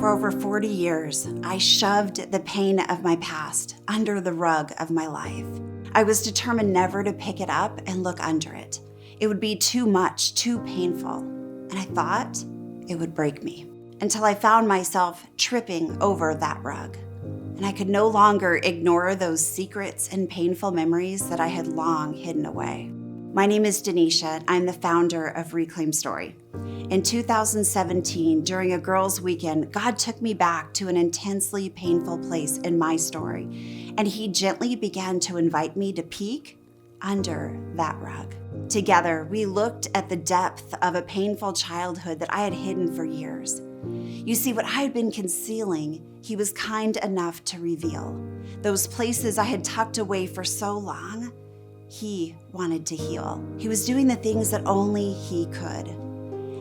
For over 40 years, I shoved the pain of my past under the rug of my life. I was determined never to pick it up and look under it. It would be too much, too painful, and I thought it would break me until I found myself tripping over that rug. And I could no longer ignore those secrets and painful memories that I had long hidden away. My name is Denisha. I'm the founder of Reclaim Story. In 2017, during a girls' weekend, God took me back to an intensely painful place in my story, and He gently began to invite me to peek under that rug. Together, we looked at the depth of a painful childhood that I had hidden for years. You see, what I had been concealing, He was kind enough to reveal. Those places I had tucked away for so long, He wanted to heal. He was doing the things that only He could.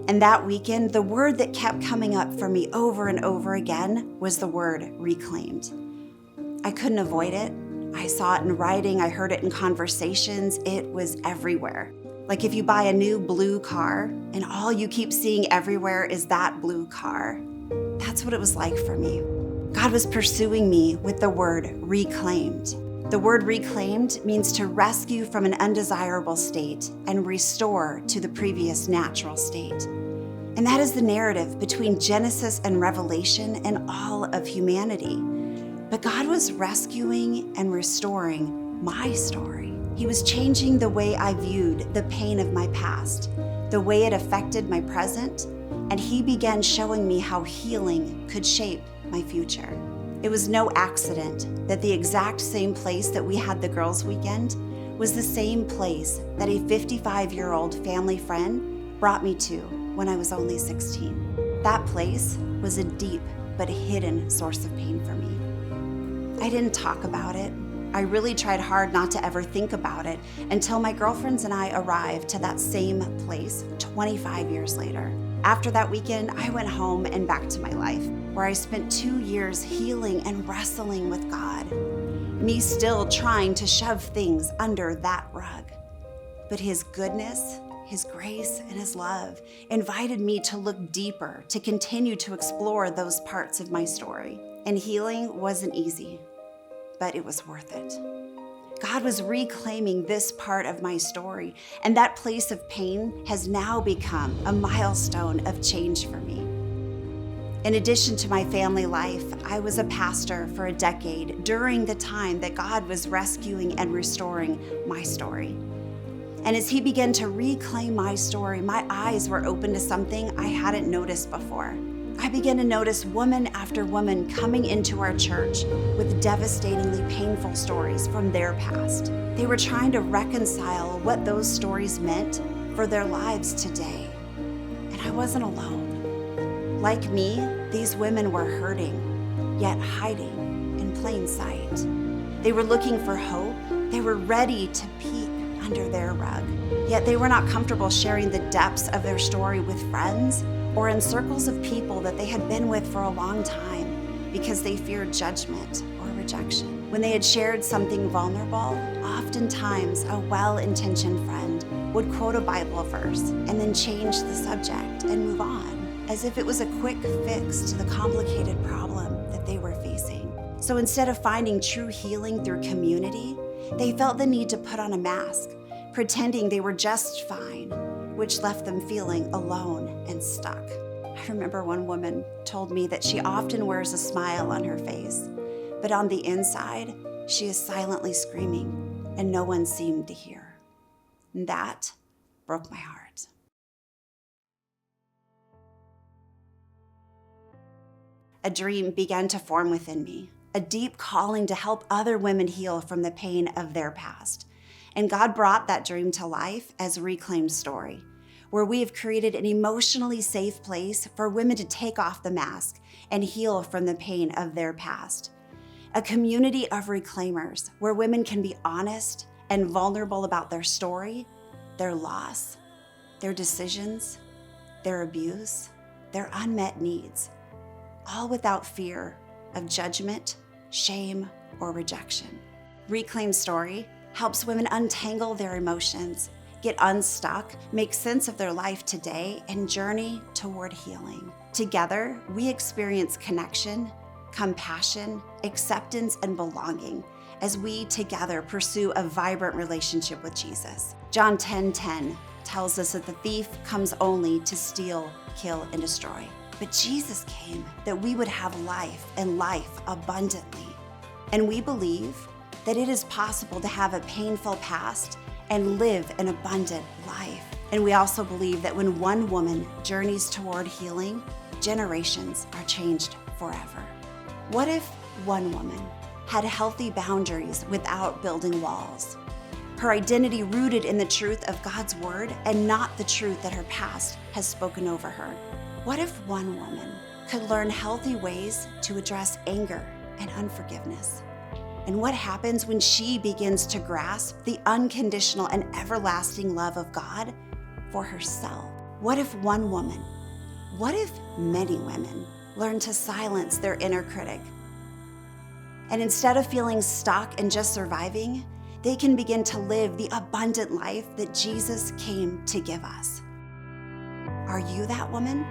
And that weekend, the word that kept coming up for me over and over again was the word reclaimed. I couldn't avoid it. I saw it in writing, I heard it in conversations, it was everywhere. Like if you buy a new blue car and all you keep seeing everywhere is that blue car. That's what it was like for me. God was pursuing me with the word reclaimed. The word reclaimed means to rescue from an undesirable state and restore to the previous natural state. And that is the narrative between Genesis and Revelation and all of humanity. But God was rescuing and restoring my story. He was changing the way I viewed the pain of my past, the way it affected my present, and He began showing me how healing could shape my future. It was no accident that the exact same place that we had the girls' weekend was the same place that a 55-year-old family friend brought me to when I was only 16. That place was a deep but hidden source of pain for me. I didn't talk about it. I really tried hard not to ever think about it until my girlfriends and I arrived to that same place 25 years later. After that weekend, I went home and back to my life, where I spent 2 years healing and wrestling with God, me still trying to shove things under that rug. But His goodness, His grace, and His love invited me to look deeper, to continue to explore those parts of my story. And healing wasn't easy, but it was worth it. God was reclaiming this part of my story, and that place of pain has now become a milestone of change for me. In addition to my family life, I was a pastor for a decade during the time that God was rescuing and restoring my story. And as He began to reclaim my story, my eyes were open to something I hadn't noticed before. I began to notice woman after woman coming into our church with devastatingly painful stories from their past. They were trying to reconcile what those stories meant for their lives today. And I wasn't alone. Like me, these women were hurting, yet hiding in plain sight. They were looking for hope. They were ready to peek under their rug, yet they were not comfortable sharing the depths of their story with friends or in circles of people that they had been with for a long time because they feared judgment or rejection. When they had shared something vulnerable, oftentimes a well-intentioned friend would quote a Bible verse and then change the subject and move on, as if it was a quick fix to the complicated problem that they were facing. So instead of finding true healing through community, they felt the need to put on a mask, pretending they were just fine, which left them feeling alone and stuck. I remember one woman told me that she often wears a smile on her face, but on the inside, she is silently screaming, and no one seemed to hear. And that broke my heart. A dream began to form within me, a deep calling to help other women heal from the pain of their past. And God brought that dream to life as Reclaim Story, where we have created an emotionally safe place for women to take off the mask and heal from the pain of their past. A community of reclaimers where women can be honest and vulnerable about their story, their loss, their decisions, their abuse, their unmet needs, all without fear of judgment, shame, or rejection. Reclaim Story helps women untangle their emotions get unstuck, make sense of their life today, and journey toward healing. Together, we experience connection, compassion, acceptance, and belonging as we together pursue a vibrant relationship with Jesus. John 10:10 tells us that the thief comes only to steal, kill, and destroy. But Jesus came that we would have life and life abundantly. And we believe that it is possible to have a painful past and live an abundant life. And we also believe that when one woman journeys toward healing, generations are changed forever. What if one woman had healthy boundaries without building walls? Her identity rooted in the truth of God's word and not the truth that her past has spoken over her. What if one woman could learn healthy ways to address anger and unforgiveness? And what happens when she begins to grasp the unconditional and everlasting love of God for herself? What if one woman, what if many women learn to silence their inner critic? And instead of feeling stuck and just surviving, they can begin to live the abundant life that Jesus came to give us. Are you that woman?